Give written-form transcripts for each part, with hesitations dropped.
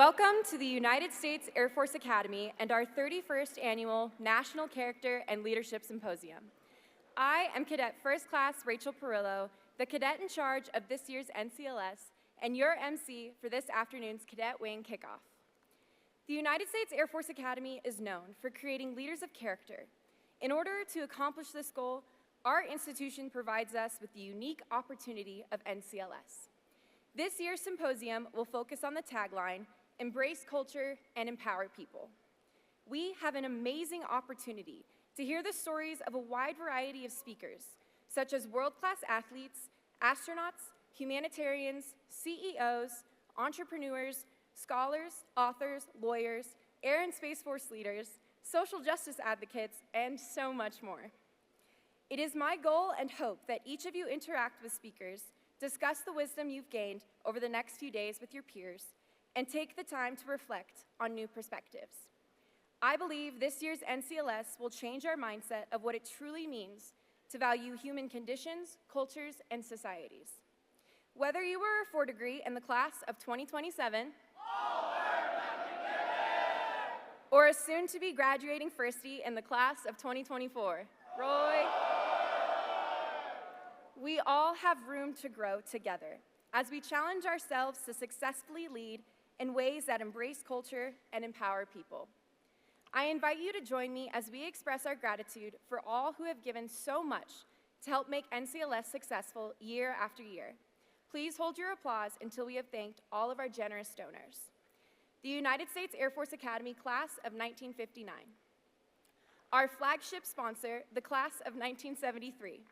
Welcome to the United States Air Force Academy and our 31st Annual National Character and Leadership Symposium. I am Cadet First Class Rachel Perillo, the cadet in charge of this year's NCLS and your MC for this afternoon's Cadet Wing Kickoff. The United States Air Force Academy is known for creating leaders of character. In order to accomplish this goal, our institution provides us with the unique opportunity of NCLS. This year's symposium will focus on the tagline, "Embrace culture and empower people." We have an amazing opportunity to hear the stories of a wide variety of speakers, such as world-class athletes, astronauts, humanitarians, CEOs, entrepreneurs, scholars, authors, lawyers, Air and Space Force leaders, social justice advocates, and so much more. It is my goal and hope that each of you interact with speakers, discuss the wisdom you've gained over the next few days with your peers, and take the time to reflect on new perspectives. I believe this year's NCLS will change our mindset of what it truly means to value human conditions, cultures, and societies. Whether you were a 4 degree in the class of 2027, or a soon-to-be graduating firstie in the class of 2024, Roy, we all have room to grow together as we challenge ourselves to successfully lead in ways that embrace culture and empower people. I invite you to join me as we express our gratitude for all who have given so much to help make NCLS successful year after year. Please hold your applause until we have thanked all of our generous donors. The United States Air Force Academy Class of 1959. Our flagship sponsor, the Class of 1973,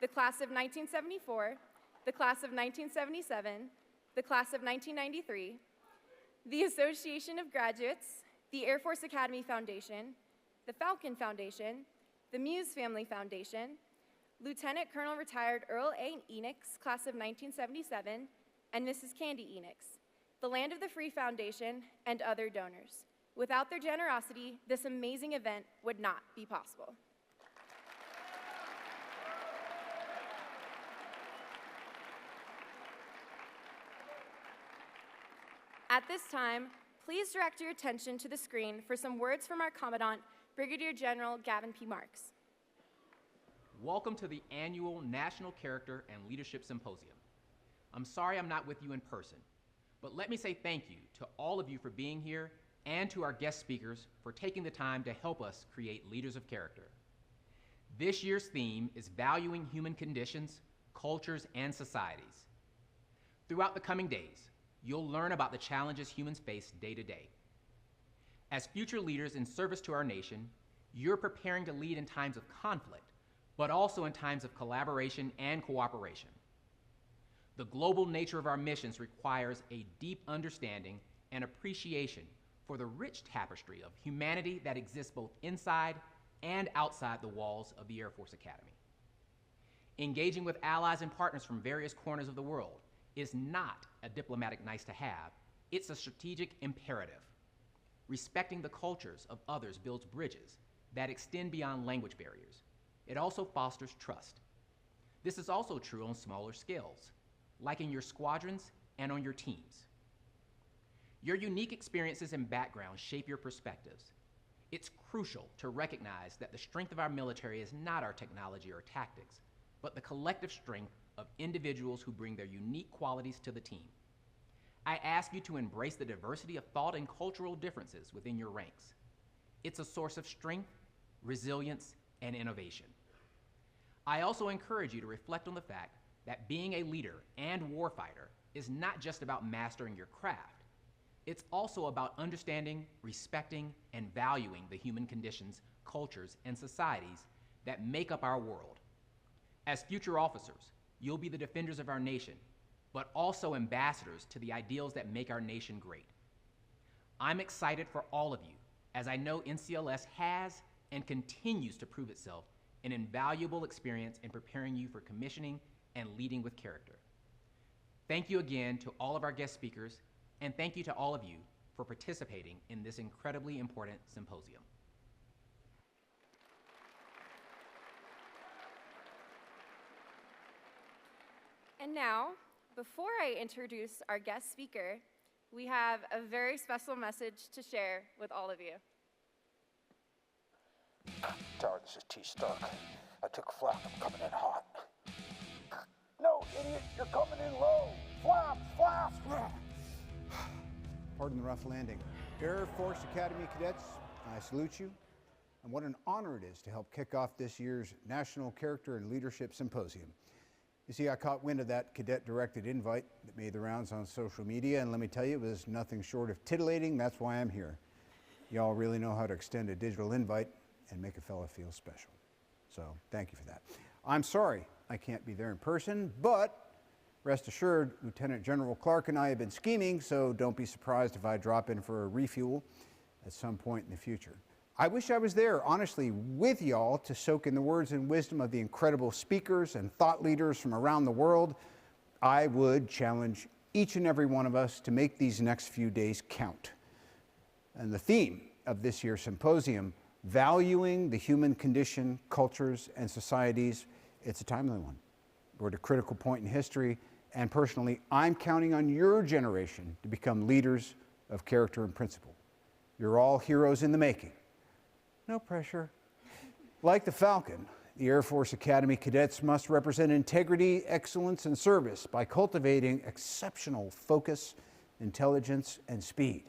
the Class of 1974, the Class of 1977, the Class of 1993, the Association of Graduates, the Air Force Academy Foundation, the Falcon Foundation, the Muse Family Foundation, Lieutenant Colonel Retired Earl A. Enix, Class of 1977, and Mrs. Candy Enix, the Land of the Free Foundation, and other donors. Without their generosity, this amazing event would not be possible. At this time, please direct your attention to the screen for some words from our Commandant, Brigadier General Gavin P. Marks. Welcome to the annual National Character and Leadership Symposium. I'm sorry I'm not with you in person, but let me say thank you to all of you for being here and to our guest speakers for taking the time to help us create leaders of character. This year's theme is valuing human conditions, cultures, and societies. Throughout the coming days, you'll learn about the challenges humans face day to day. As future leaders in service to our nation, you're preparing to lead in times of conflict, but also in times of collaboration and cooperation. The global nature of our missions requires a deep understanding and appreciation for the rich tapestry of humanity that exists both inside and outside the walls of the Air Force Academy. Engaging with allies and partners from various corners of the world is not a diplomatic nice-to-have, it's a strategic imperative. Respecting the cultures of others builds bridges that extend beyond language barriers. It also fosters trust. This is also true on smaller scales, like in your squadrons and on your teams. Your unique experiences and backgrounds shape your perspectives. It's crucial to recognize that the strength of our military is not our technology or tactics, but the collective strength of individuals who bring their unique qualities to the team. I ask you to embrace the diversity of thought and cultural differences within your ranks. It's a source of strength, resilience, and innovation. I also encourage you to reflect on the fact that being a leader and warfighter is not just about mastering your craft. It's also about understanding, respecting, and valuing the human conditions, cultures, and societies that make up our world. As future officers, you'll be the defenders of our nation, but also ambassadors to the ideals that make our nation great. I'm excited for all of you, as I know NCLS has and continues to prove itself an invaluable experience in preparing you for commissioning and leading with character. Thank you again to all of our guest speakers, and thank you to all of you for participating in this incredibly important symposium. And now, before I introduce our guest speaker, we have a very special message to share with all of you. Tower, this is T. Stark. I took flak, I'm coming in hot. No, idiot, you're coming in low. Flaps, flaps. Pardon the rough landing. Air Force Academy cadets, I salute you. And what an honor it is to help kick off this year's National Character and Leadership Symposium. You see, I caught wind of that cadet-directed invite that made the rounds on social media, and let me tell you, it was nothing short of titillating. That's why I'm here. Y'all really know how to extend a digital invite and make a fella feel special. So thank you for that. I'm sorry I can't be there in person, but rest assured, Lieutenant General Clark and I have been scheming, so don't be surprised if I drop in for a refuel at some point in the future. I wish I was there, honestly, with y'all to soak in the words and wisdom of the incredible speakers and thought leaders from around the world. I would challenge each and every one of us to make these next few days count. And the theme of this year's symposium, valuing the human condition, cultures, and societies, it's a timely one. We're at a critical point in history, and personally, I'm counting on your generation to become leaders of character and principle. You're all heroes in the making. No pressure. Like the Falcon, the Air Force Academy cadets must represent integrity, excellence, and service by cultivating exceptional focus, intelligence, and speed.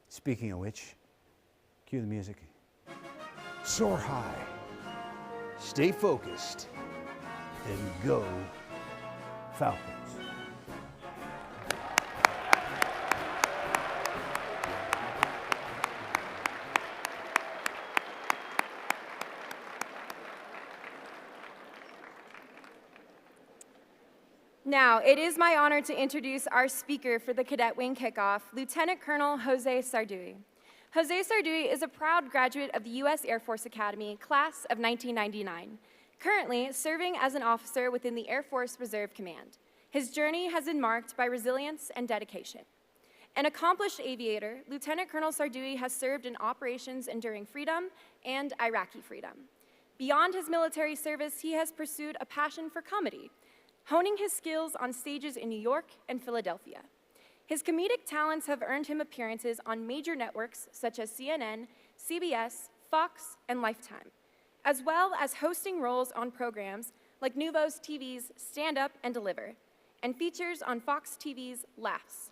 Speaking of which, cue the music. Soar high, stay focused, then go Falcons. Now, it is my honor to introduce our speaker for the Cadet Wing Kickoff, Lieutenant Colonel Jose Sarduy. Jose Sarduy is a proud graduate of the U.S. Air Force Academy, class of 1999, currently serving as an officer within the Air Force Reserve Command. His journey has been marked by resilience and dedication. An accomplished aviator, Lieutenant Colonel Sarduy has served in Operations Enduring Freedom and Iraqi Freedom. Beyond his military service, he has pursued a passion for comedy, honing his skills on stages in New York and Philadelphia. His comedic talents have earned him appearances on major networks such as CNN, CBS, Fox, and Lifetime, as well as hosting roles on programs like NUVO TV's Stand Up and Deliver, and features on Fox TV's Laughs.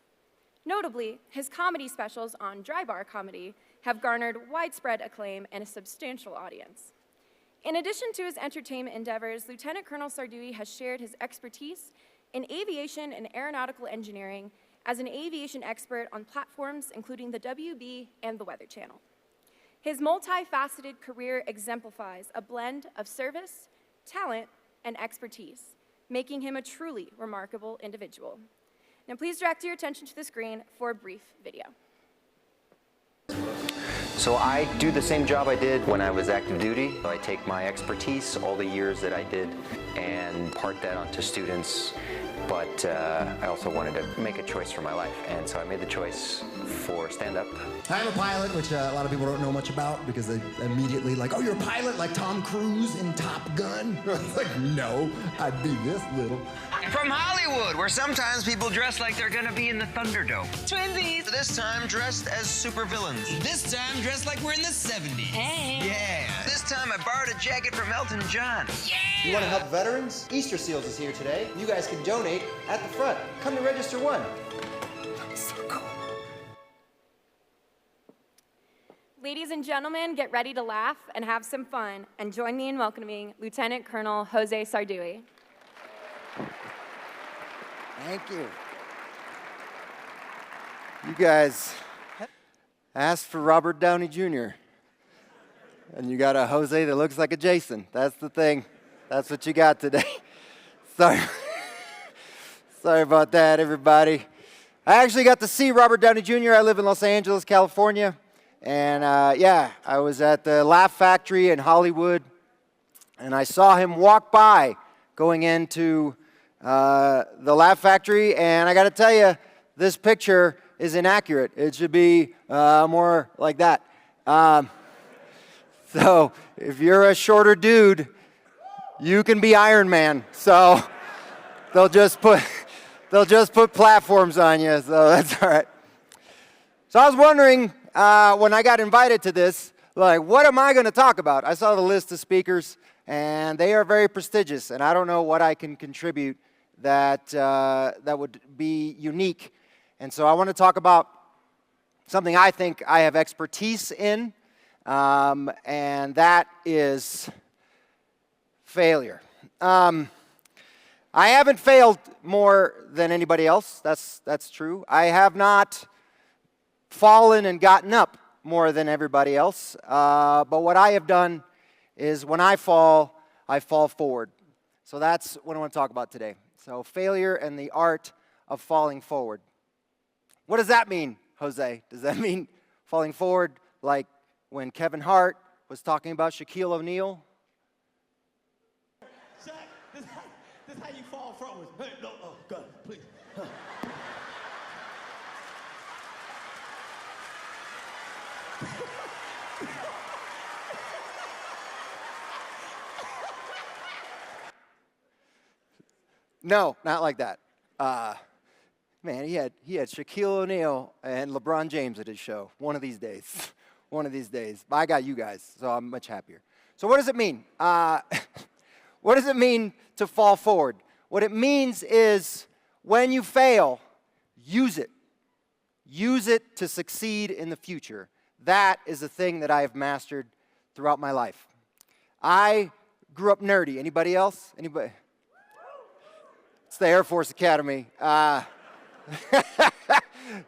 Notably, his comedy specials on Dry Bar Comedy have garnered widespread acclaim and a substantial audience. In addition to his entertainment endeavors, Lieutenant Colonel Sarduy has shared his expertise in aviation and aeronautical engineering as an aviation expert on platforms including the WB and the Weather Channel. His multifaceted career exemplifies a blend of service, talent, and expertise, making him a truly remarkable individual. Now please direct your attention to the screen for a brief video. So I do the same job I did when I was active duty. I take my expertise, all the years that I did, and impart that onto students. But I also wanted to make a choice for my life, and so I made the choice for stand-up. I'm a pilot, which a lot of people don't know much about because they immediately like, oh, you're a pilot like Tom Cruise in Top Gun? It's like, no, I'd be this little. From Hollywood, where sometimes people dress like they're gonna be in the Thunderdome. Twinsies! This time dressed as supervillains. This time dressed like we're in the 70s. Hey! Yeah! This time I borrowed a jacket from Elton John. Yeah! You want to help veterans? Easter Seals is here today. You guys can donate at the front. Come to register one. So cool. Ladies and gentlemen, get ready to laugh and have some fun, and join me in welcoming Lieutenant Colonel Jose Sarduy. Thank you. You guys asked for Robert Downey Jr. And you got a Jose that looks like a Jason. That's the thing. That's what you got today. Sorry. Sorry about that, everybody. I actually got to see Robert Downey Jr. I live in Los Angeles, California. And yeah, I was at the Laugh Factory in Hollywood. And I saw him walk by going into the Laugh Factory, and I got to tell you, this picture is inaccurate. It should be more like that. So if you're a shorter dude, you can be Iron Man. So they'll just put platforms on you. So that's all right. So I was wondering when I got invited to this, like, what am I going to talk about? I saw the list of speakers, and they are very prestigious, and I don't know what I can contribute that would be unique. And so I want to talk about something I think I have expertise in, and that is failure. I haven't failed more than anybody else. That's true. I have not fallen and gotten up more than everybody else. But what I have done is when I fall forward. So that's what I want to talk about today. So failure and the art of falling forward. What does that mean, Jose? Does that mean falling forward like when Kevin Hart was talking about Shaquille O'Neal? Shaq, this is how you fall forward. Hey, no, oh, God, please. Huh. No, not like that. Man, he had Shaquille O'Neal and LeBron James at his show. One of these days. One of these days. But I got you guys, so I'm much happier. So what does it mean? What does it mean to fall forward? What it means is when you fail, use it. Use it to succeed in the future. That is the thing that I have mastered throughout my life. I grew up nerdy. Anybody else? Anybody? It's the Air Force Academy.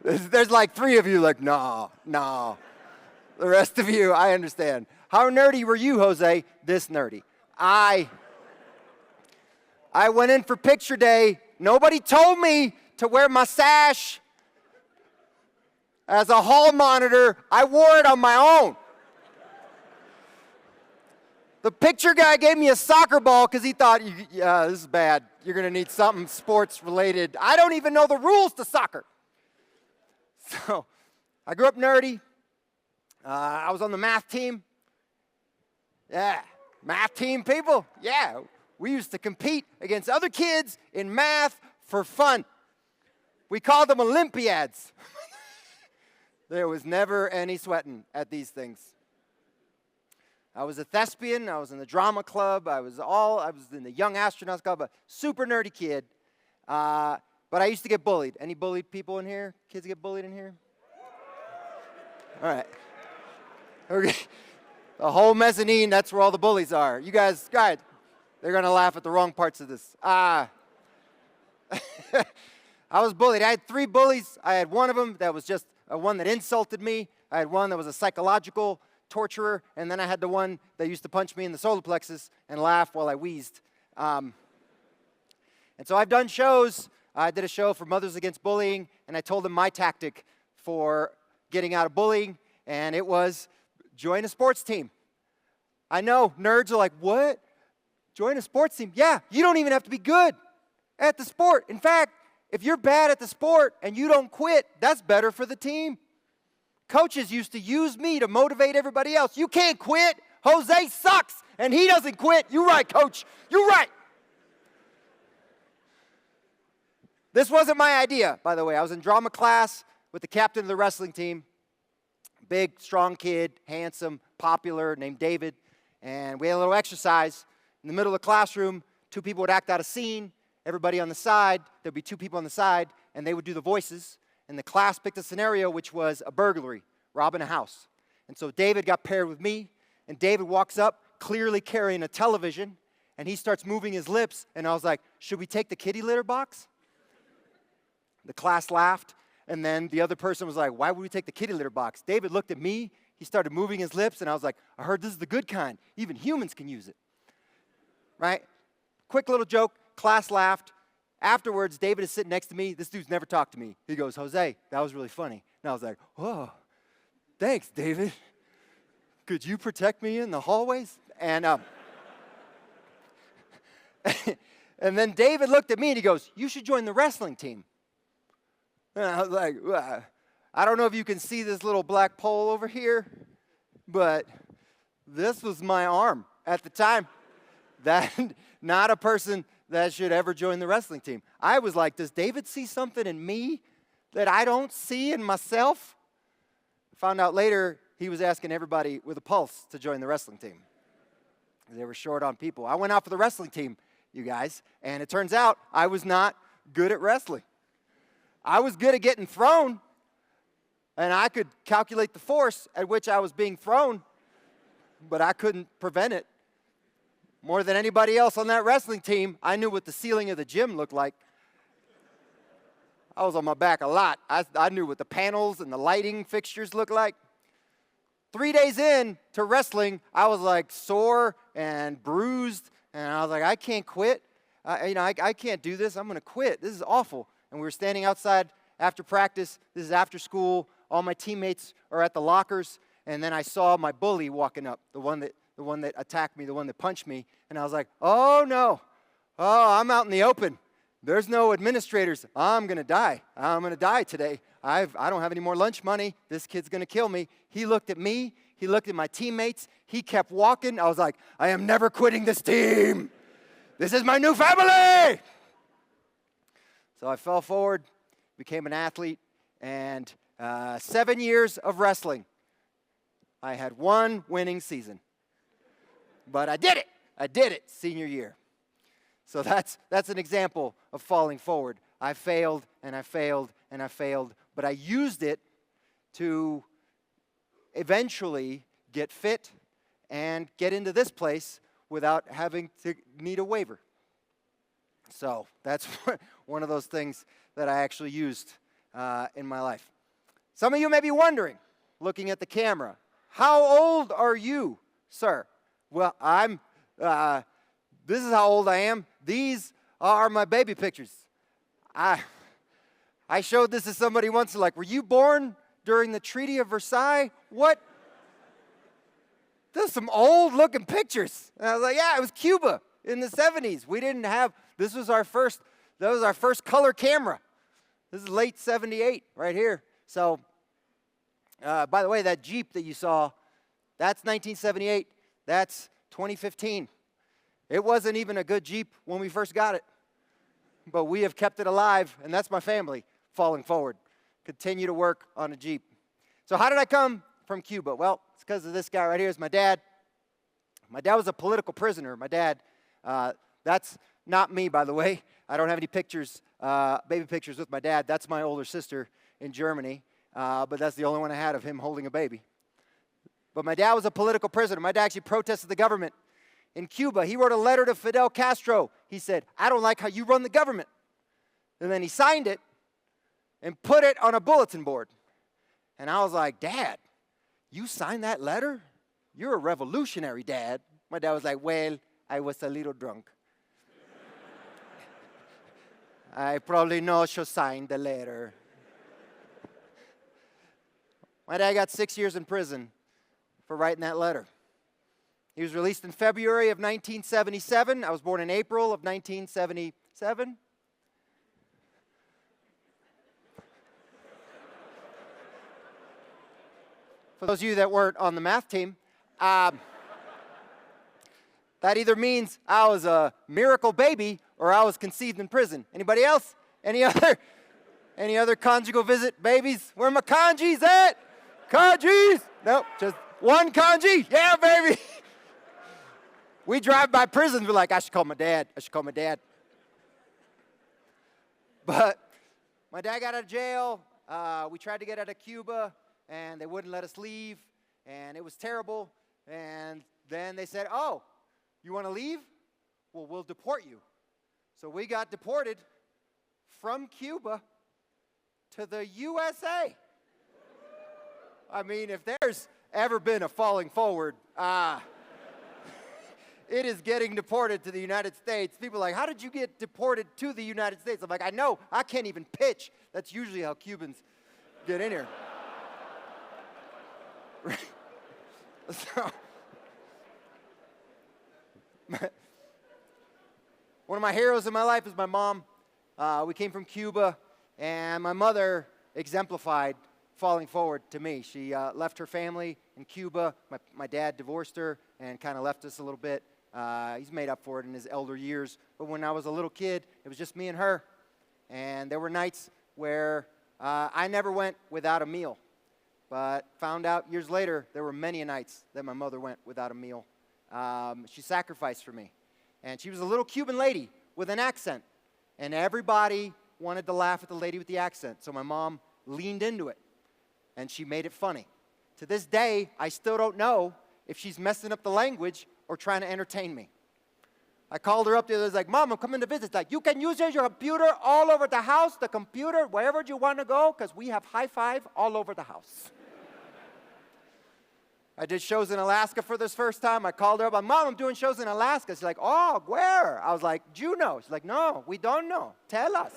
There's like 3 of you like, no. The rest of you, I understand. How nerdy were you, Jose? This nerdy. I went in for picture day. Nobody told me to wear my sash as a hall monitor. I wore it on my own. The picture guy gave me a soccer ball because he thought, yeah, this is bad. You're going to need something sports related. I don't even know the rules to soccer. So I grew up nerdy. I was on the math team. Yeah, math team people. Yeah, we used to compete against other kids in math for fun. We called them Olympiads. There was never any sweating at these things. I was a thespian. I was in the drama club. I was in the Young Astronauts Club. A super nerdy kid. But I used to get bullied. Any bullied people in here? Kids get bullied in here? All right. Okay. The whole mezzanine, that's where all the bullies are. You guys, they're going to laugh at the wrong parts of this. I was bullied. I had 3 bullies. I had one of them that was just one that insulted me. I had one that was a psychological torturer, and then I had the one that used to punch me in the solar plexus and laugh while I wheezed. And so I've done shows. I did a show for Mothers Against Bullying, and I told them my tactic for getting out of bullying, and it was join a sports team. I know, nerds are like, what? Join a sports team? Yeah, you don't even have to be good at the sport. In fact, if you're bad at the sport and you don't quit, that's better for the team. Coaches used to use me to motivate everybody else. You can't quit. Jose sucks, and he doesn't quit. You're right, coach. You're right. This wasn't my idea, by the way. I was in drama class with the captain of the wrestling team. Big, strong kid, handsome, popular, named David. And we had a little exercise. In the middle of the classroom, 2 people would act out a scene. Everybody on the side, there'd be 2 people on the side, and they would do the voices. And the class picked a scenario which was a burglary, robbing a house. And so David got paired with me, and David walks up, clearly carrying a television, and he starts moving his lips, and I was like, should we take the kitty litter box? The class laughed, and then the other person was like, why would we take the kitty litter box? David looked at me, he started moving his lips, and I was like, I heard this is the good kind. Even humans can use it. Right? Quick little joke, class laughed. Afterwards, David is sitting next to me. This dude's never talked to me. He goes, Jose, that was really funny. And I was like, oh, thanks, David. Could you protect me in the hallways? And and then David looked at me and he goes, you should join the wrestling team. And I was like, I don't know if you can see this little black pole over here, but this was my arm at the time. That not a person that should ever join the wrestling team. I was like, does David see something in me that I don't see in myself? Found out later he was asking everybody with a pulse to join the wrestling team. They were short on people. I went out for the wrestling team, you guys, and it turns out I was not good at wrestling. I was good at getting thrown, and I could calculate the force at which I was being thrown, but I couldn't prevent it. More than anybody else on that wrestling team, I knew what the ceiling of the gym looked like. I was on my back a lot. I knew what the panels and the lighting fixtures looked like. 3 days in to wrestling, I was like sore and bruised, and I was like, I can't quit. I can't do this. I'm going to quit. This is awful. And we were standing outside after practice. This is after school. All my teammates are at the lockers, and then I saw my bully walking up, the one that attacked me, the one that punched me, and I was like, oh no, I'm out in the open. There's no administrators. I'm going to die. I'm going to die today. I don't have any more lunch money. This kid's going to kill me. He looked at me. He looked at my teammates. He kept walking. I was like, I am never quitting this team. This is my new family. So I fell forward, became an athlete, and 7 years of wrestling. I had one winning season. But I did it. I did it senior year. So that's an example of falling forward. I failed, and I failed, and I failed, but I used it to eventually get fit and get into this place without having to need a waiver. So that's one of those things that I actually used in my life. Some of you may be wondering, looking at the camera, how old are you, sir? Well, this is how old I am. These are my baby pictures. I showed this to somebody once, like, were you born during the Treaty of Versailles? What? Those are some old-looking pictures. And I was like, yeah, it was Cuba in the 70s. We didn't have, that was our first color camera. This is late 78 right here. So, by the way, that Jeep that you saw, that's 1978. That's 2015. It wasn't even a good Jeep when we first got it, but we have kept it alive, and that's my family falling forward. Continue to work on a Jeep. So how did I come from Cuba? Well, it's because of this guy right here. Is my dad. My dad was a political prisoner. My dad, that's not me, by the way. I don't have any pictures, baby pictures with my dad. That's my older sister in Germany, but that's the only one I had of him holding a baby. But my dad was a political prisoner. My dad actually protested the government in Cuba. He wrote a letter to Fidel Castro. He said, I don't like how you run the government. And then he signed it and put it on a bulletin board. And I was like, Dad, you signed that letter? You're a revolutionary, Dad. My dad was like, well, I was a little drunk. I probably know she signed the letter. My dad got 6 years in prison for writing that letter. He was released in February of 1977. I was born in April of 1977. For those of you that weren't on the math team, that either means I was a miracle baby or I was conceived in prison. Anybody else? Any other conjugal visit babies? Where are my kanjis at? Kanjis? Nope, just one kanji. Yeah, baby. We drive by prisons, we're like, I should call my dad. I should call my dad. But my dad got out of jail. We tried to get out of Cuba, and they wouldn't let us leave, and it was terrible. And then they said, oh, you want to leave? Well, we'll deport you. So we got deported from Cuba to the USA. I mean, if there's ever been a falling forward, it is getting deported to the United States. People are like, how did you get deported to the United States? I'm like, I know, I can't even pitch. That's usually how Cubans get in here. So, one of my heroes in my life is my mom. We came from Cuba, and my mother exemplified falling forward to me. She left her family in Cuba. My dad divorced her and kind of left us a little bit. He's made up for it in his elder years. But when I was a little kid, it was just me and her. And there were nights where I never went without a meal. but found out years later there were many nights that my mother went without a meal. She sacrificed for me. And she was a little Cuban lady with an accent. And everybody wanted to laugh at the lady with the accent. So my mom leaned into it. And she made it funny. To this day, I still don't know if she's messing up the language or trying to entertain me. I called her up the other day, I was like, Mom, I'm coming to visit. Like, you can use your computer all over the house, the computer, wherever you want to go, because we have high five all over the house. I did shows in Alaska for this first time. I called her up, I'm, Mom, I'm doing shows in Alaska. She's like, oh, where? I was like, Juneau. She's like, no, we don't know. Tell us.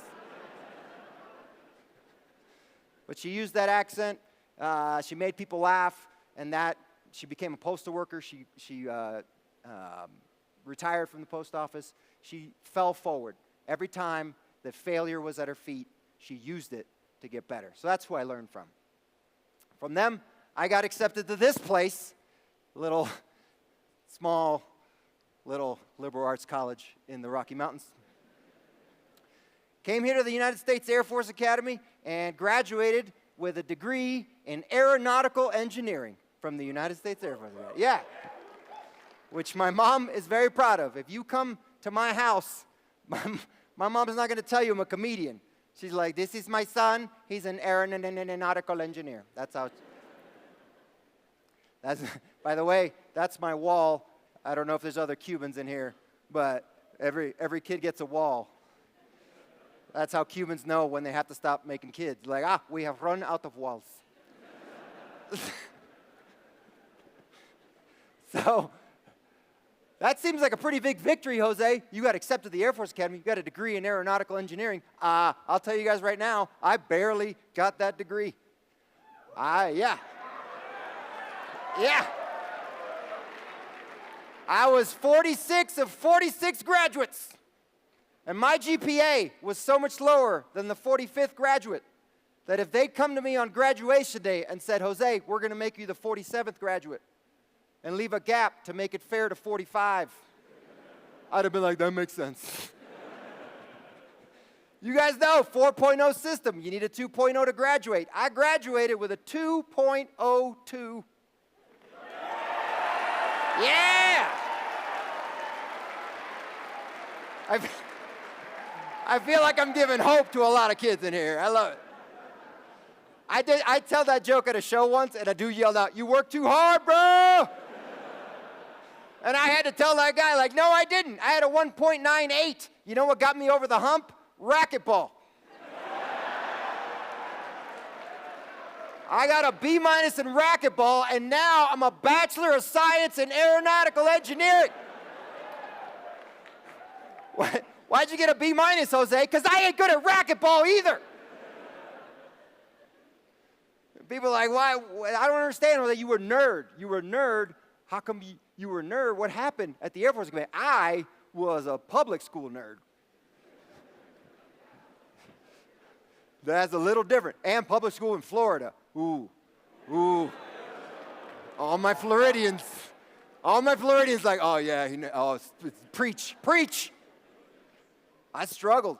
But she used that accent. She made people laugh, and that she became a postal worker. She retired from the post office. She fell forward. Every time that failure was at her feet, she used it to get better. So that's who I learned from. From them, I got accepted to this place, small liberal arts college in the Rocky Mountains. Came here to the United States Air Force Academy and graduated with a degree in aeronautical engineering from the United States Air Force Academy. Yeah. Which my mom is very proud of. If you come to my house, my mom is not going to tell you I'm a comedian. She's like, this is my son. He's an aeronautical engineer. That's how by the way, that's my wall. I don't know if there's other Cubans in here, but every kid gets a wall. That's how Cubans know when they have to stop making kids. Like, we have run out of walls. So, that seems like a pretty big victory, Jose. You got accepted to the Air Force Academy. You got a degree in aeronautical engineering. I'll tell you guys right now, I barely got that degree. Yeah. I was 46 of 46 graduates. And my GPA was so much lower than the 45th graduate that if they'd come to me on graduation day and said, Jose, we're going to make you the 47th graduate and leave a gap to make it fair to 45, I'd have been like, that makes sense. You guys know, 4.0 system, you need a 2.0 to graduate. I graduated with a 2.02. Yeah! I feel like I'm giving hope to a lot of kids in here. I love it. I tell that joke at a show once, and I do yell out, you work too hard, bro! And I had to tell that guy, like, no, I didn't. I had a 1.98. You know what got me over the hump? Racquetball. I got a B- in racquetball, and now I'm a Bachelor of Science in Aeronautical Engineering. Why'd you get a B-, Jose? Because I ain't good at racquetball either. People are like, why? I don't understand. Well, you were a nerd. You were a nerd. How come you were a nerd? What happened at the Air Force Academy? I was a public school nerd. That's a little different. And public school in Florida. Ooh. All my Floridians like, oh yeah, preach. I struggled.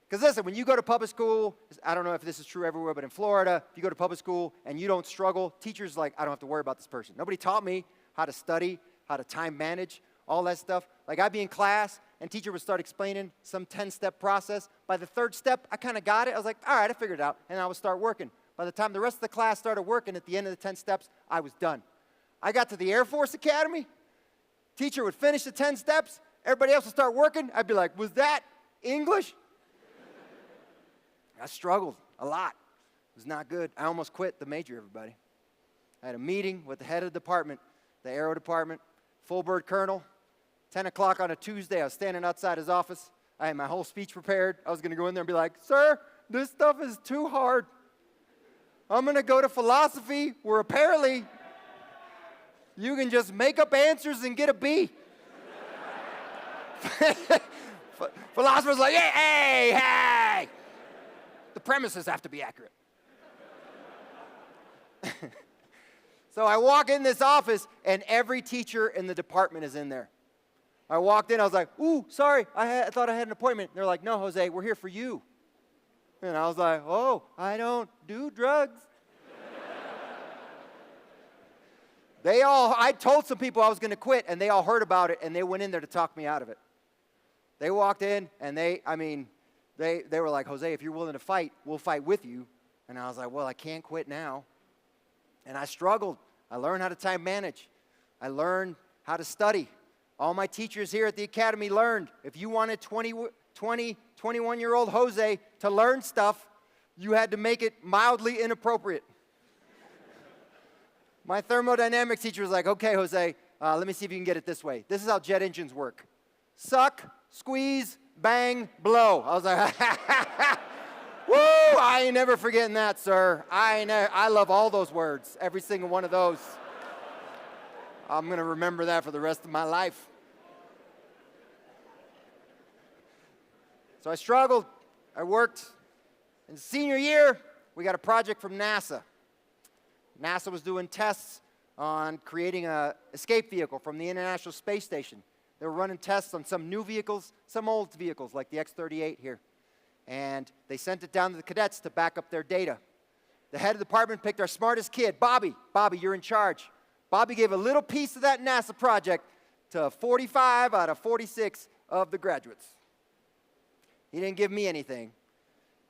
Because listen, when you go to public school, I don't know if this is true everywhere, but in Florida, if you go to public school and you don't struggle, teachers like, I don't have to worry about this person. Nobody taught me how to study, how to time manage, all that stuff. Like I'd be in class and teacher would start explaining some 10-step process. By the third step, I kind of got it. I was like, all right, I figured it out. And I would start working. By the time the rest of the class started working at the end of the 10 steps, I was done. I got to the Air Force Academy. Teacher would finish the 10 steps. Everybody else would start working. I'd be like, was that English? I struggled a lot. It was not good. I almost quit the major, everybody. I had a meeting with the head of the department, the aero department, full bird colonel. 10 o'clock on a Tuesday, I was standing outside his office. I had my whole speech prepared. I was going to go in there and be like, sir, this stuff is too hard. I'm going to go to philosophy where apparently you can just make up answers and get a B. Philosopher's like, hey. The premises have to be accurate. So I walk in this office, and every teacher in the department is in there. I walked in, I was like, ooh, sorry, I thought I had an appointment. They're like, no, Jose, we're here for you. And I was like, oh, I don't do drugs. I told some people I was going to quit, and they all heard about it, and they went in there to talk me out of it. They walked in, and they were like, Jose, if you're willing to fight, we'll fight with you. And I was like, well, I can't quit now. And I struggled. I learned how to time manage. I learned how to study. All my teachers here at the academy learned. If you wanted 21-year-old Jose to learn stuff, you had to make it mildly inappropriate. My thermodynamics teacher was like, okay, Jose, let me see if you can get it this way. This is how jet engines work. Suck, squeeze, bang, blow. I was like, woo, I ain't never forgetting that, sir. I love all those words, every single one of those. I'm going to remember that for the rest of my life. So I struggled. I worked. In senior year, we got a project from NASA. NASA was doing tests on creating an escape vehicle from the International Space Station. They were running tests on some new vehicles, some old vehicles, like the X-38 here. And they sent it down to the cadets to back up their data. The head of the department picked our smartest kid, Bobby. Bobby, you're in charge. Bobby gave a little piece of that NASA project to 45 out of 46 of the graduates. He didn't give me anything.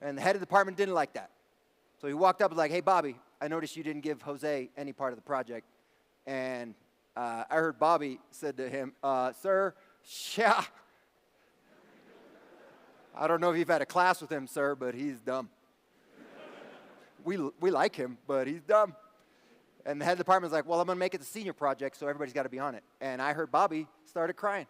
And the head of the department didn't like that. So he walked up and was like, hey, Bobby, I noticed you didn't give Jose any part of the project. And I heard Bobby said to him, sir, yeah. I don't know if you've had a class with him, sir, but he's dumb. We like him, but he's dumb. And the head of the department was like, well, I'm going to make it the senior project, so everybody's got to be on it. And I heard Bobby started crying.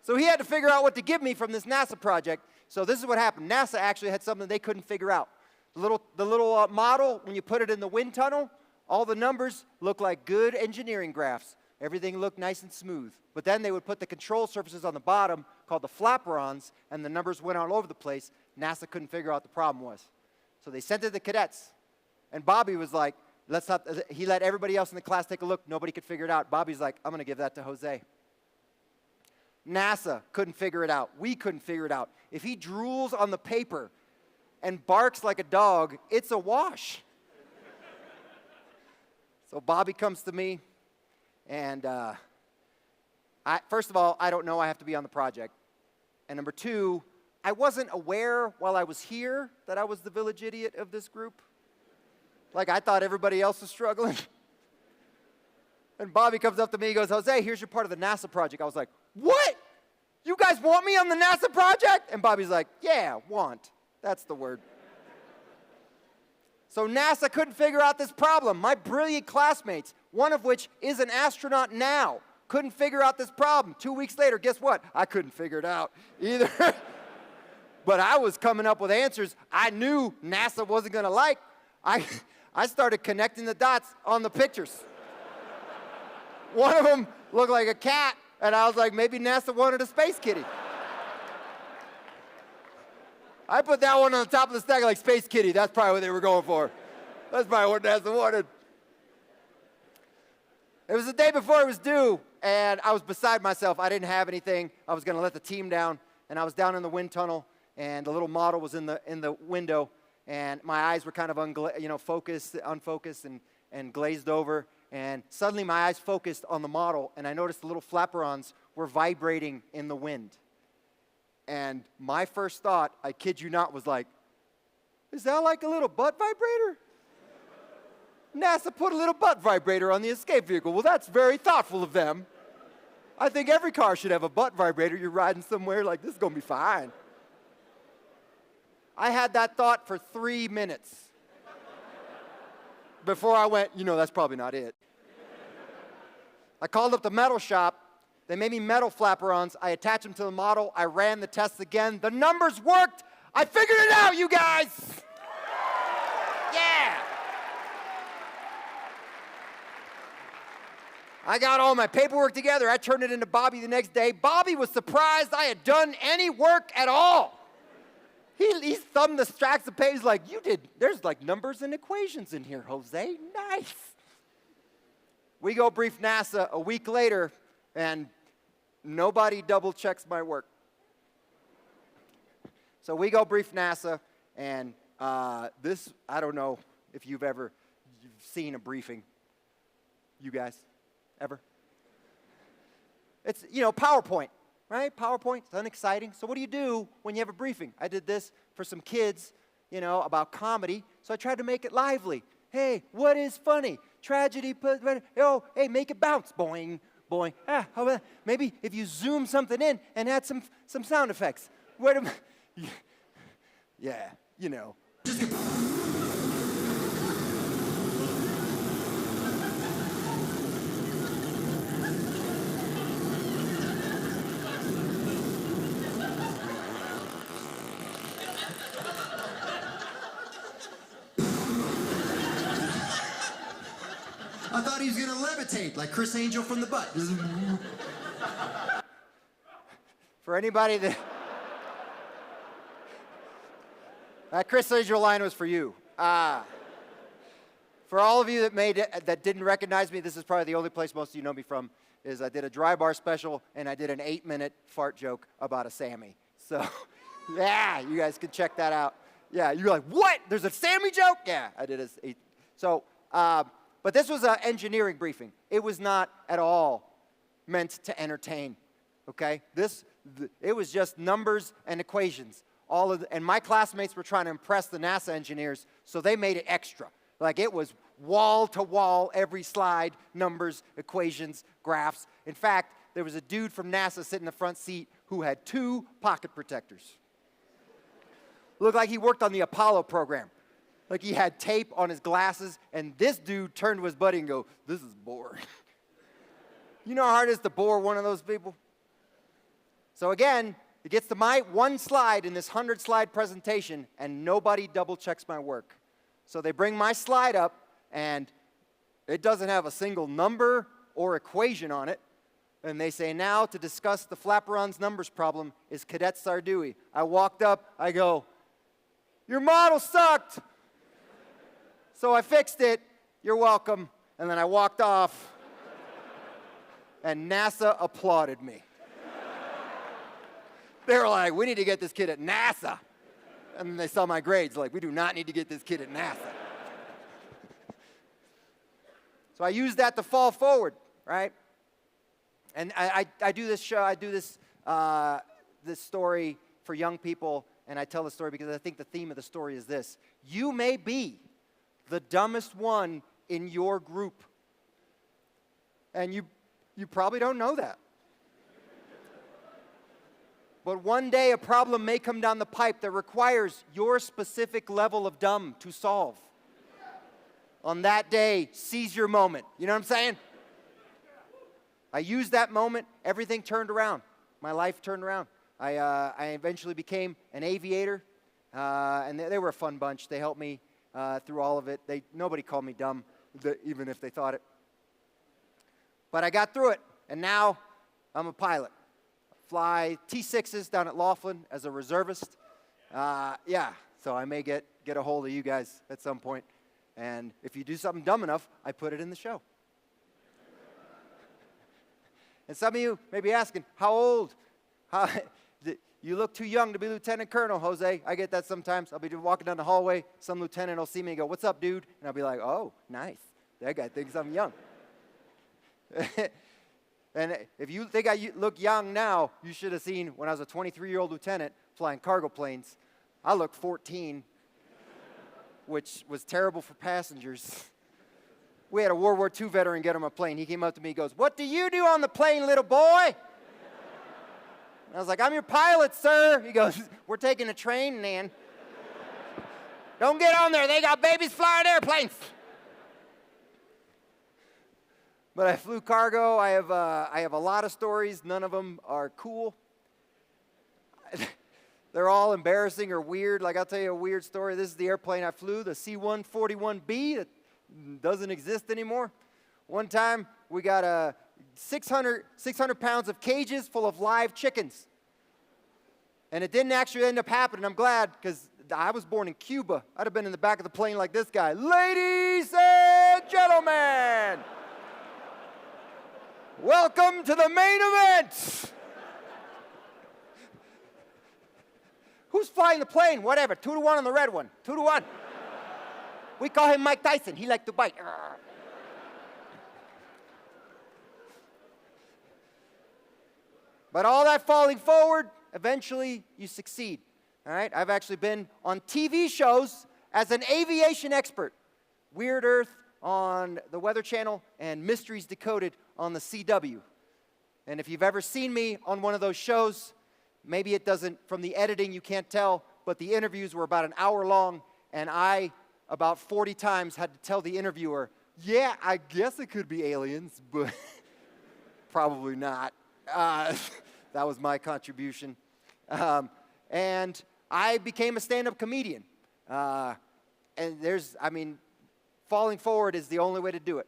So he had to figure out what to give me from this NASA project. So this is what happened. NASA actually had something they couldn't figure out. The little model, when you put it in the wind tunnel, all the numbers look like good engineering graphs. Everything looked nice and smooth. But then they would put the control surfaces on the bottom, called the flaperons, and the numbers went all over the place. NASA couldn't figure out what the problem was. So they sent it to the cadets. And Bobby was like, he let everybody else in the class take a look. Nobody could figure it out. Bobby's like, I'm going to give that to Jose. NASA couldn't figure it out. We couldn't figure it out. If he drools on the paper and barks like a dog, it's a wash. So Bobby comes to me, and first of all, I don't know I have to be on the project. And number two, I wasn't aware while I was here that I was the village idiot of this group. Like, I thought everybody else was struggling. And Bobby comes up to me, he goes, Jose, here's your part of the NASA project. I was like, what? You guys want me on the NASA project? And Bobby's like, yeah, want. That's the word. So NASA couldn't figure out this problem. My brilliant classmates, one of which is an astronaut now, couldn't figure out this problem. 2 weeks later, guess what? I couldn't figure it out either. But I was coming up with answers I knew NASA wasn't going to like. I started connecting the dots on the pictures. One of them looked like a cat, and I was like, maybe NASA wanted a space kitty. I put that one on the top of the stack like space kitty. That's probably what they were going for. That's probably what NASA wanted. It was the day before it was due, and I was beside myself. I didn't have anything. I was going to let the team down, and I was down in the wind tunnel, and the little model was in the window, and my eyes were kind of unfocused and glazed over. And suddenly my eyes focused on the model, and I noticed the little flaperons were vibrating in the wind. And my first thought, I kid you not, was like, is that like a little butt vibrator? NASA put a little butt vibrator on the escape vehicle. Well, that's very thoughtful of them. I think every car should have a butt vibrator. You're riding somewhere like, this is going to be fine. I had that thought for 3 minutes before I went, that's probably not it. I called up the metal shop. They made me metal flaperons. I attached them to the model. I ran the tests again. The numbers worked. I figured it out, you guys. Yeah. I got all my paperwork together. I turned it into Bobby the next day. Bobby was surprised I had done any work at all. He thumbed the stacks of pages like, there's like numbers and equations in here, Jose. Nice. We go brief NASA a week later, and nobody double checks my work. So we go brief NASA, and I don't know if you've seen a briefing. You guys, ever? It's, PowerPoint, right? PowerPoint, it's unexciting. So what do you do when you have a briefing? I did this for some kids, about comedy, so I tried to make it lively. Hey, what is funny? Tragedy, hey, make it bounce. Boing, boing. How about maybe if you zoom something in and add some sound effects. Yeah, I thought he was gonna levitate like Chris Angel from the butt. For anybody that Chris Angel line was for you. For all of you that didn't recognize me, this is probably the only place most of you know me from, is I did a dry bar special and I did an 8-minute fart joke about a Sammy. So, yeah, you guys can check that out. Yeah, you're like, what? There's a Sammy joke? Yeah, I did a. So, but this was an engineering briefing. It was not at all meant to entertain, okay? It was just numbers and equations. And my classmates were trying to impress the NASA engineers, so they made it extra. Like it was wall to wall, every slide, numbers, equations, graphs. In fact, there was a dude from NASA sitting in the front seat who had 2 pocket protectors. Looked like he worked on the Apollo program. Like he had tape on his glasses, and this dude turned to his buddy and go, this is boring. You know how hard it is to bore one of those people? So again, it gets to my one slide in this 100-slide presentation, and nobody double-checks my work. So they bring my slide up, and it doesn't have a single number or equation on it. And they say, now to discuss the flaperons numbers problem is Cadet Sarduy. I walked up, I go, your model sucked. So I fixed it, you're welcome. And then I walked off, and NASA applauded me. They were like, we need to get this kid at NASA. And then they saw my grades, like, we do not need to get this kid at NASA. So I used that to fall forward, right? And I do this show, I do this story for young people, and I tell the story because I think the theme of the story is this. You may be the dumbest one in your group. And you probably don't know that. But one day a problem may come down the pipe that requires your specific level of dumb to solve. On that day, seize your moment. You know what I'm saying? I used that moment, everything turned around. My life turned around. I eventually became an aviator, and they were a fun bunch. They helped me through all of it. Nobody called me dumb, even if they thought it. But I got through it, and now I'm a pilot. Fly T6s down at Laughlin as a reservist. So I may get a hold of you guys at some point. And if you do something dumb enough, I put it in the show. And some of you may be asking, how old? You look too young to be Lieutenant Colonel, Jose. I get that sometimes. I'll be walking down the hallway. Some lieutenant will see me and go, what's up, dude? And I'll be like, oh, nice. That guy thinks I'm young. And if you think I look young now, you should have seen when I was a 23-year-old lieutenant flying cargo planes. I looked 14, which was terrible for passengers. We had a World War II veteran get on a plane. He came up to me and goes, what do you do on the plane, little boy? And I was like, I'm your pilot, sir. He goes, we're taking a train, man. Don't get on there. They got babies flying airplanes. But I flew cargo. I have a lot of stories. None of them are cool. They're all embarrassing or weird. Like, I'll tell you a weird story. This is the airplane I flew, the C-141B that doesn't exist anymore. One time, we got 600 pounds of cages full of live chickens. And it didn't actually end up happening. I'm glad, because I was born in Cuba. I'd have been in the back of the plane like this guy. Ladies and gentlemen, welcome to the main event. Who's flying the plane? Whatever. 2-1 on the red one. 2-1. We call him Mike Tyson. He liked to bite. But all that falling forward, eventually you succeed. All right? I've actually been on TV shows as an aviation expert. Weird Earth on the Weather Channel and Mysteries Decoded on the CW. And if you've ever seen me on one of those shows, maybe it doesn't, from the editing you can't tell, but the interviews were about an hour long, and I, about 40 times, had to tell the interviewer, yeah, I guess it could be aliens, but probably not. That was my contribution. And I became a stand-up comedian. And falling forward is the only way to do it,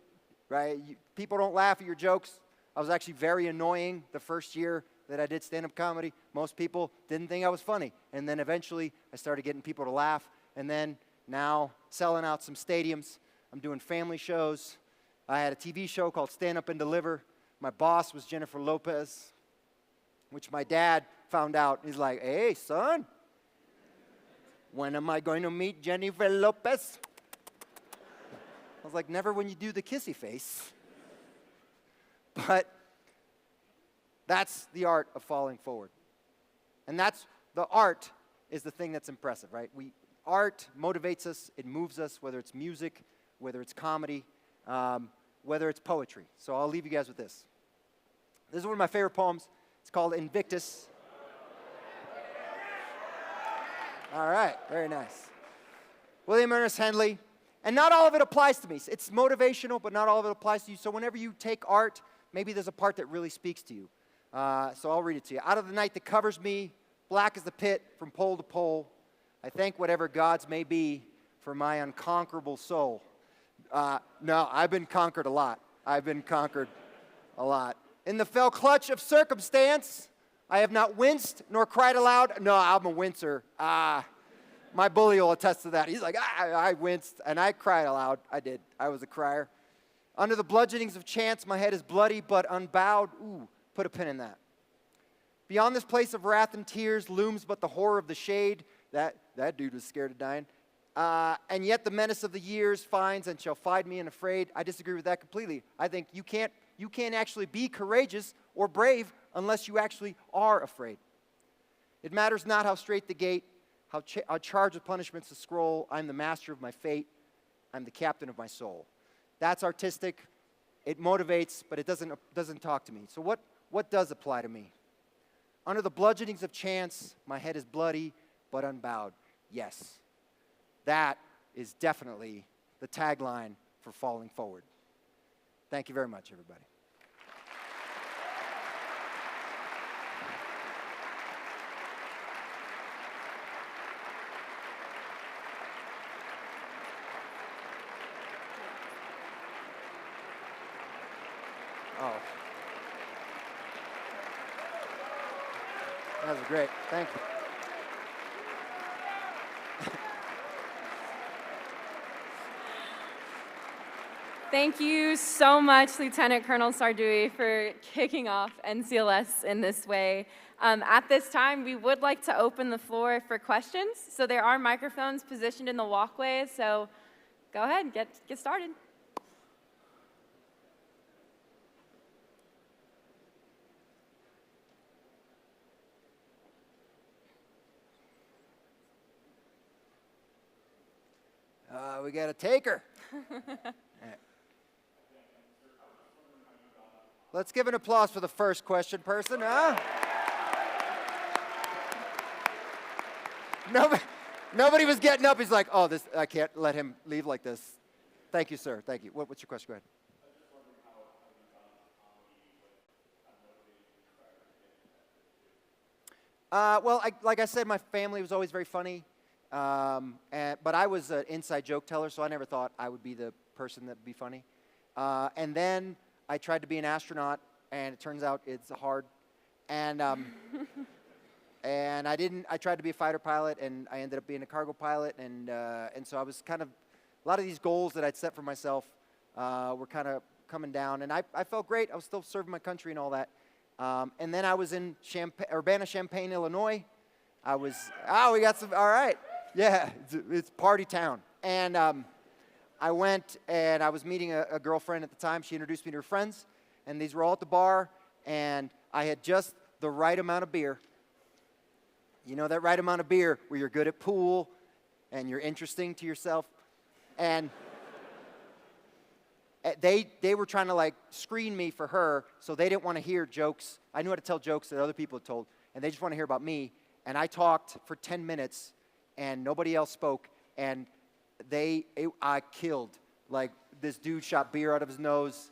right? People don't laugh at your jokes. I was actually very annoying the first year that I did stand-up comedy. Most people didn't think I was funny. And then eventually I started getting people to laugh. And then now selling out some stadiums. I'm doing family shows. I had a TV show called Stand Up and Deliver. My boss was Jennifer Lopez, which my dad found out. He's like, hey, son, when am I going to meet Jennifer Lopez? I was like, never when you do the kissy face. But that's the art of falling forward. And that's, the art is the thing that's impressive, right? Art motivates us, it moves us, whether it's music, whether it's comedy, whether it's poetry. So I'll leave you guys with this. This is one of my favorite poems. It's called Invictus. All right, very nice. William Ernest Henley. And not all of it applies to me. It's motivational, but not all of it applies to you. So whenever you take art, maybe there's a part that really speaks to you. So I'll read it to you. Out of the night that covers me, black as the pit from pole to pole, I thank whatever gods may be for my unconquerable soul. No, I've been conquered a lot. I've been conquered a lot. In the fell clutch of circumstance, I have not winced nor cried aloud. No, I'm a wincer. My bully will attest to that. He's like, I winced, and I cried aloud. I did. I was a crier. Under the bludgeonings of chance, my head is bloody but unbowed. Ooh, put a pin in that. Beyond this place of wrath and tears looms but the horror of the shade. That dude was scared of dying. And yet the menace of the years finds and shall find me unafraid. I disagree with that completely. I think you can't actually be courageous or brave unless you actually are afraid. It matters not how straight the gate, how charged with punishments the scroll. I'm the master of my fate. I'm the captain of my soul. That's artistic. It motivates, but it doesn't talk to me. So what does apply to me? Under the bludgeonings of chance, my head is bloody but unbowed. Yes, that is definitely the tagline for falling forward. Thank you very much, everybody. Oh. That was great. Thank you. Thank you so much, Lieutenant Colonel Sarduy, for kicking off NCLS in this way. At this time, we would like to open the floor for questions. So there are microphones positioned in the walkways, so go ahead, get started. We got a taker. Right. Let's give an applause for the first question person, huh? Nobody was getting up. He's like, oh, I can't let him leave like this. Thank you, sir. Thank you. What's your question? Go ahead. Well, like I said, my family was always very funny. But I was an inside joke teller, so I never thought I would be the person that would be funny. And then I tried to be an astronaut, and it turns out it's hard. And and I tried to be a fighter pilot, and I ended up being a cargo pilot. And so I was kind of, a lot of these goals that I'd set for myself were kind of coming down. And I felt great. I was still serving my country and all that. And then I was in Urbana-Champaign, Illinois. We got some, all right. Yeah, it's party town. And I went and I was meeting a girlfriend at the time. She introduced me to her friends, and these were all at the bar, and I had just the right amount of beer. You know that right amount of beer where you're good at pool and you're interesting to yourself? And they were trying to like screen me for her, so they didn't want to hear jokes. I knew how to tell jokes that other people had told, and they just want to hear about me. And I talked for 10 minutes, and nobody else spoke, and I killed. Like, this dude shot beer out of his nose.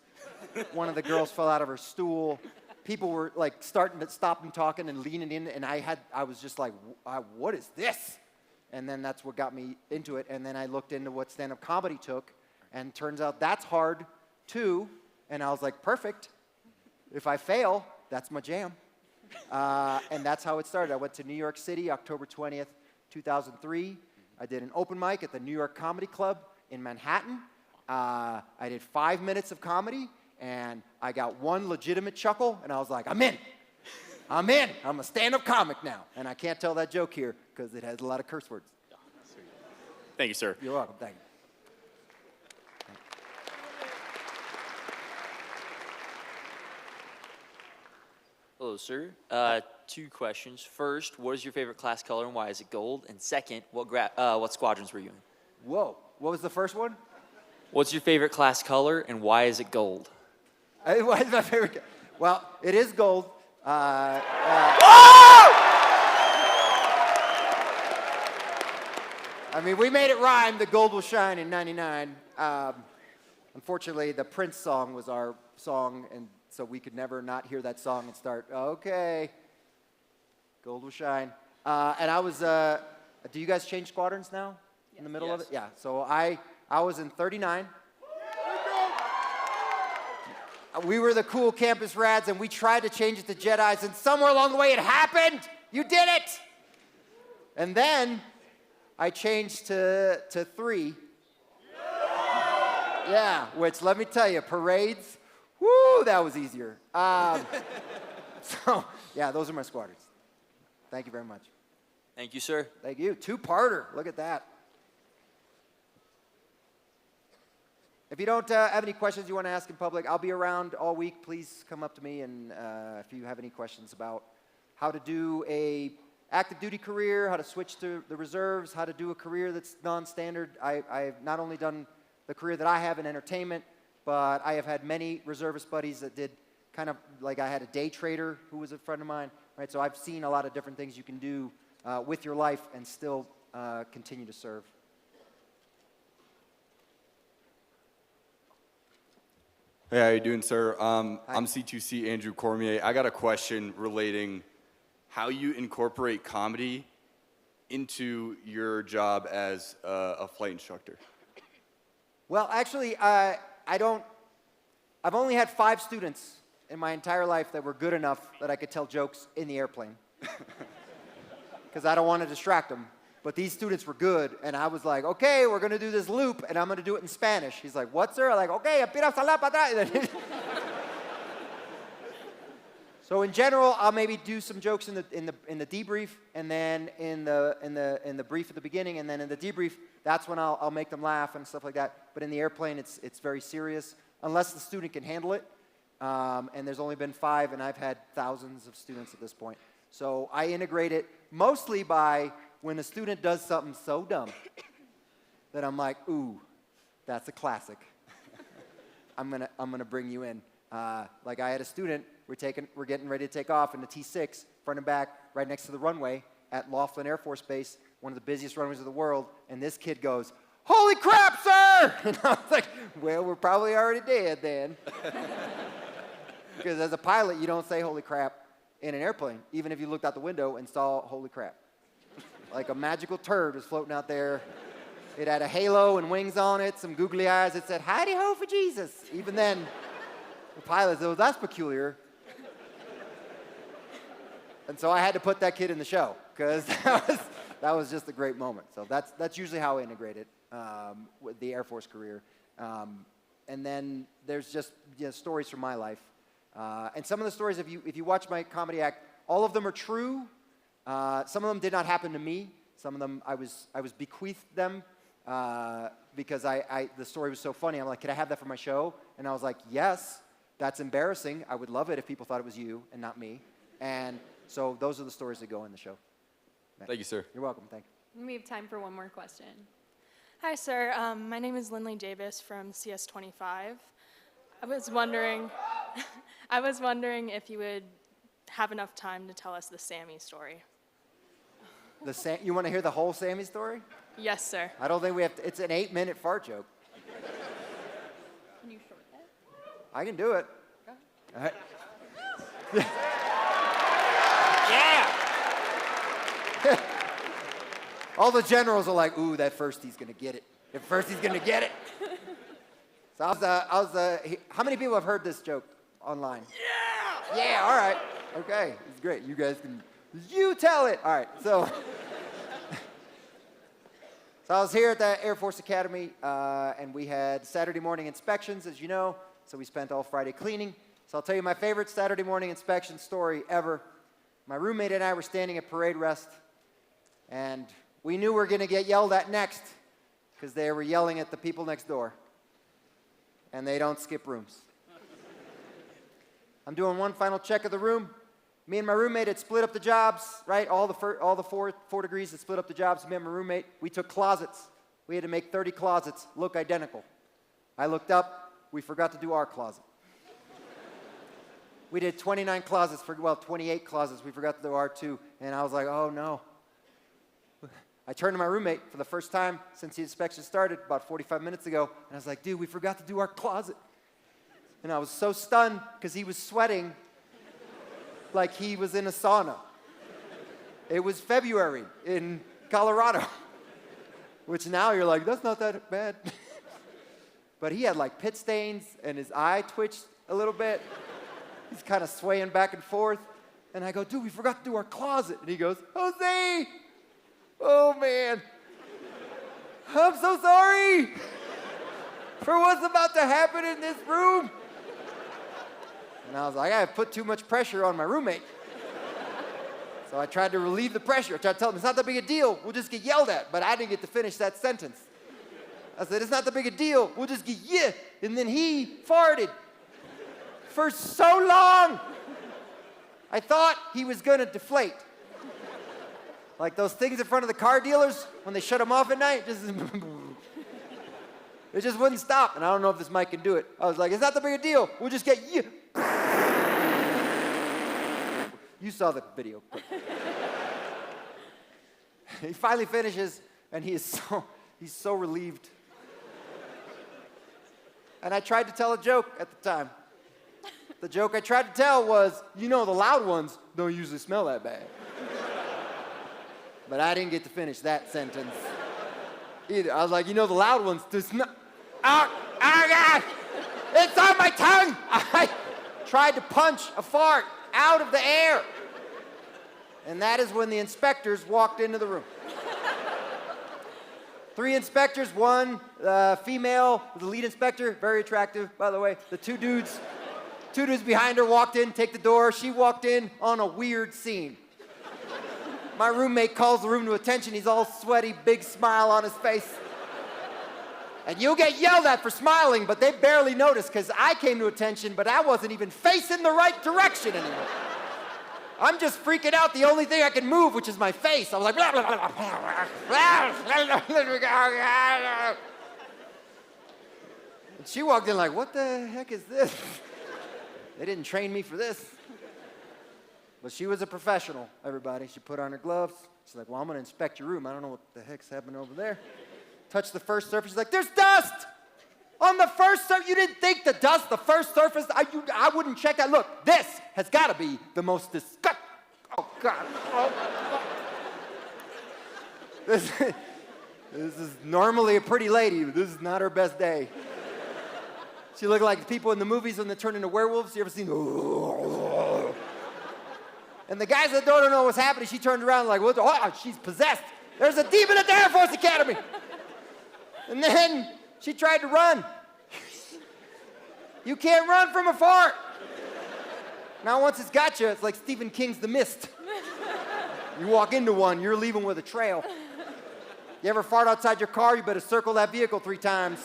One of the girls fell out of her stool. People were like starting to stop and talking and leaning in, and I was just like, what is this? And then that's what got me into it. And then I looked into what stand-up comedy took, and turns out that's hard too. And I was like, perfect. If I fail, that's my jam. And that's how it started. I went to New York City, October 20th, 2003. I did an open mic at the New York Comedy Club in Manhattan. I did 5 minutes of comedy, and I got one legitimate chuckle, and I was like, I'm in. I'm in. I'm a stand-up comic now. And I can't tell that joke here because it has a lot of curse words. Thank you, sir. You're welcome. Thank you. Hello, sir. 2 questions. First, what is your favorite class color and why is it gold? And second, what squadrons were you in? Whoa. What was the first one? What's your favorite class color and why is it gold? Why is my favorite? Well, it is gold. I mean, we made it rhyme. The gold will shine in '99. Unfortunately, the Prince song was our song, and so we could never not hear that song and start, okay, gold will shine. And I was, do you guys change squadrons now in the middle of it? Yeah, so I was in 39. We were the cool campus rats, and we tried to change it to Jedis, and somewhere along the way it happened. You did it. And then I changed to 3. Yeah, which let me tell you, parades, woo, that was easier. So, yeah, those are my squadrons. Thank you very much. Thank you, sir. Thank you. 2-parter. Look at that. If you don't have any questions you want to ask in public, I'll be around all week. Please come up to me, and if you have any questions about how to do a active duty career, how to switch to the reserves, how to do a career that's non-standard. I've not only done the career that I have in entertainment, but I have had many reservist buddies that did kind of, like I had a day trader who was a friend of mine, right? So I've seen a lot of different things you can do with your life and still continue to serve. Hey, how you doing, sir? I'm C2C Andrew Cormier. I got a question relating how you incorporate comedy into your job as a flight instructor. Well, actually, I've only had 5 students in my entire life that were good enough that I could tell jokes in the airplane. Because I don't want to distract them. But these students were good, and I was like, okay, we're going to do this loop, and I'm going to do it in Spanish. He's like, what, sir? I'm like, okay, So in general, I'll maybe do some jokes in the debrief, and then in the brief at the beginning, and then in the debrief, that's when I'll make them laugh and stuff like that. But in the airplane, it's very serious, unless the student can handle it. And there's only been 5, and I've had thousands of students at this point. So I integrate it mostly by when a student does something so dumb that I'm like, ooh, that's a classic. I'm gonna bring you in. Like I had a student, we're getting ready to take off in the T6, front and back, right next to the runway at Laughlin Air Force Base, one of the busiest runways of the world, and this kid goes, holy crap, sir! And I was like, well, we're probably already dead then. Because as a pilot, you don't say holy crap in an airplane, even if you looked out the window and saw holy crap. Like a magical turd was floating out there. It had a halo and wings on it, some googly eyes. It said, hidey ho for Jesus. Even then, the pilot said, oh, that's peculiar. And so I had to put that kid in the show, because that was just a great moment. So that's usually how I integrate it with the Air Force career. And then there's just stories from my life. And some of the stories, if you watch my comedy act, all of them are true. Some of them did not happen to me. Some of them I was bequeathed them because the story was so funny. I'm like, can I have that for my show? And I was like, yes, that's embarrassing. I would love it if people thought it was you and not me. And so those are the stories that go in the show. Thank you, sir. You're welcome. Thank you. We have time for one more question. Hi, sir. My name is Lindley Davis from CS25. I was wondering if you would have enough time to tell us the Sammy story. You want to hear the whole Sammy story? Yes, sir. I don't think we have to. It's an 8-minute fart joke. Can you short it? I can do it. Okay. All right. Yeah! All the generals are like, ooh, that Firsty's going to get it. If Firsty's going to get it. So how many people have heard this joke online? Yeah! Yeah, all right. Okay, it's great. You guys can, you tell it. All right, so I was here at the Air Force Academy, and we had Saturday morning inspections, as you know, so we spent all Friday cleaning. So I'll tell you my favorite Saturday morning inspection story ever. My roommate and I were standing at parade rest, and we knew we were going to get yelled at next because they were yelling at the people next door, and they don't skip rooms. I'm doing one final check of the room. Me and my roommate had split up the jobs, right? All the four degrees had split up the jobs. Me and my roommate, we took closets. We had to make 30 closets look identical. I looked up. We forgot to do our closet. We did 28 closets. We forgot to do our too. And I was like, oh no. I turned to my roommate for the first time since the inspection started about 45 minutes ago. And I was like, dude, we forgot to do our closet. And I was so stunned because he was sweating like he was in a sauna. It was February in Colorado, which now you're like, that's not that bad. But he had like pit stains and his eye twitched a little bit. He's kind of swaying back and forth. And I go, dude, we forgot to do our closet. And he goes, Jose, oh man, I'm so sorry for what's about to happen in this room. And I was like, I put too much pressure on my roommate. So I tried to relieve the pressure. I tried to tell him, it's not that big a deal. We'll just get yelled at. But I didn't get to finish that sentence. I said, it's not that big a deal. We'll just get yeah. And then he farted for so long. I thought he was going to deflate. Like those things in front of the car dealers when they shut them off at night. It just wouldn't stop. And I don't know if this mic can do it. I was like, it's not that big a deal. We'll just get yeah. You saw the video. He finally finishes, and he's so relieved. And I tried to tell a joke at the time. The joke I tried to tell was, the loud ones don't usually smell that bad. But I didn't get to finish that sentence either. I was like, the loud ones do smell. Oh, God! It's on my tongue! I tried to punch a fart out of the air. And that is when the inspectors walked into the room. 3 inspectors, 1 female, the lead inspector, very attractive, by the way. The 2 dudes behind her walked in, take the door. She walked in on a weird scene. My roommate calls the room to attention. He's all sweaty, big smile on his face. And you'll get yelled at for smiling, but they barely notice because I came to attention, but I wasn't even facing the right direction anymore. I'm just freaking out the only thing I can move, which is my face. I was like, blah, blah, blah, blah. And she walked in like, what the heck is this? They didn't train me for this. But she was a professional, everybody. She put on her gloves. She's like, well, I'm going to inspect your room. I don't know what the heck's happening over there. Touched the first surface. She's like, there's dust on the first surface. You didn't think the dust, the first surface, I wouldn't check that. Look, this has got to be the most disgusting. Oh, God. Oh, God. This is normally a pretty lady, but this is not her best day. She looked like the people in the movies when they turn into werewolves. You ever seen? And the guys that don't know what's happening, she turned around like, oh, she's possessed. There's a demon at the Air Force Academy. And then she tried to run. You can't run from a fart. Now once it's got you, it's like Stephen King's The Mist. You walk into one, you're leaving with a trail. You ever fart outside your car, you better circle that vehicle 3 times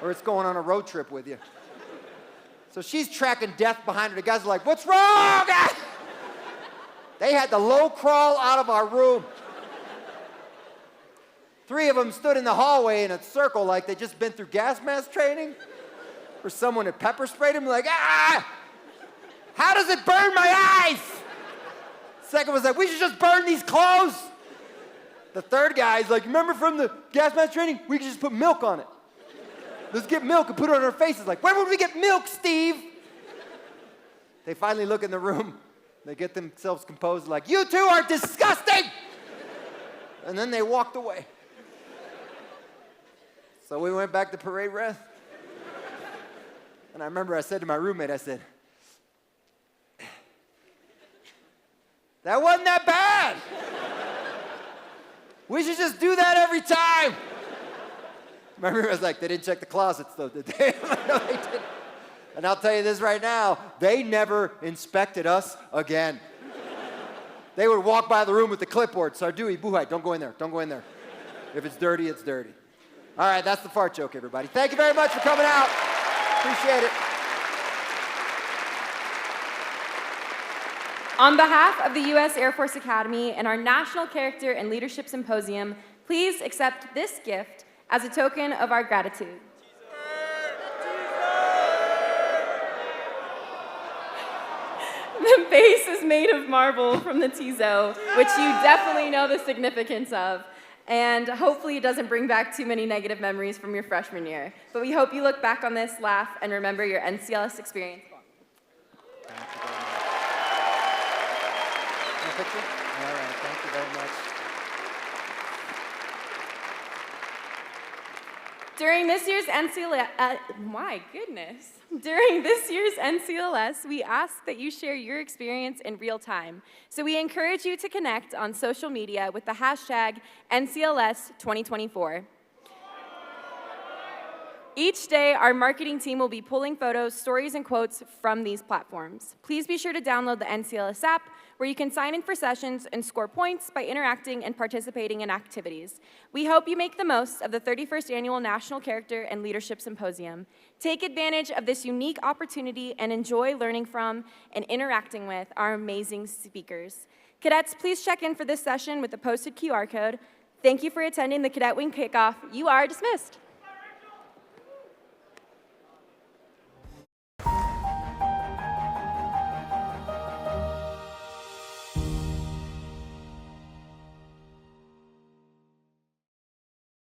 or it's going on a road trip with you. So she's tracking death behind her. The guys are like, what's wrong? They had to low crawl out of our room. 3 of them stood in the hallway in a circle like they'd just been through gas mask training. Or someone had pepper sprayed them like, how does it burn my eyes? Second was like, we should just burn these clothes. The third guy's like, remember from the gas mask training? We could just put milk on it. Let's get milk and put it on our faces. Like, where would we get milk, Steve? They finally look in the room. They get themselves composed like, you two are disgusting! And then they walked away. So we went back to parade rest. And I remember I said to my roommate, I said, that wasn't that bad. We should just do that every time. My roommate was like, they didn't check the closets though, did they? No, they didn't. And I'll tell you this right now, they never inspected us again. They would walk by the room with the clipboard, Sarduy, Buhai, don't go in there, don't go in there. If it's dirty, it's dirty. All right, that's the fart joke, everybody. Thank you very much for coming out. Appreciate it. On behalf of the U.S. Air Force Academy and our National Character and Leadership Symposium, please accept this gift as a token of our gratitude. The base is made of marble from the Tizo, which you definitely know the significance of. And hopefully it doesn't bring back too many negative memories from your freshman year. But we hope you look back on this, laugh, and remember your NCLS experience. Thank you very much. A picture? All right, thank you very much. During this year's NCLS, we ask that you share your experience in real time. So we encourage you to connect on social media with the hashtag NCLS2024. Each day, our marketing team will be pulling photos, stories, and quotes from these platforms. Please be sure to download the NCLS app, where you can sign in for sessions and score points by interacting and participating in activities. We hope you make the most of the 31st Annual National Character and Leadership Symposium. Take advantage of this unique opportunity and enjoy learning from and interacting with our amazing speakers. Cadets, please check in for this session with the posted QR code. Thank you for attending the Cadet Wing Kickoff. You are dismissed.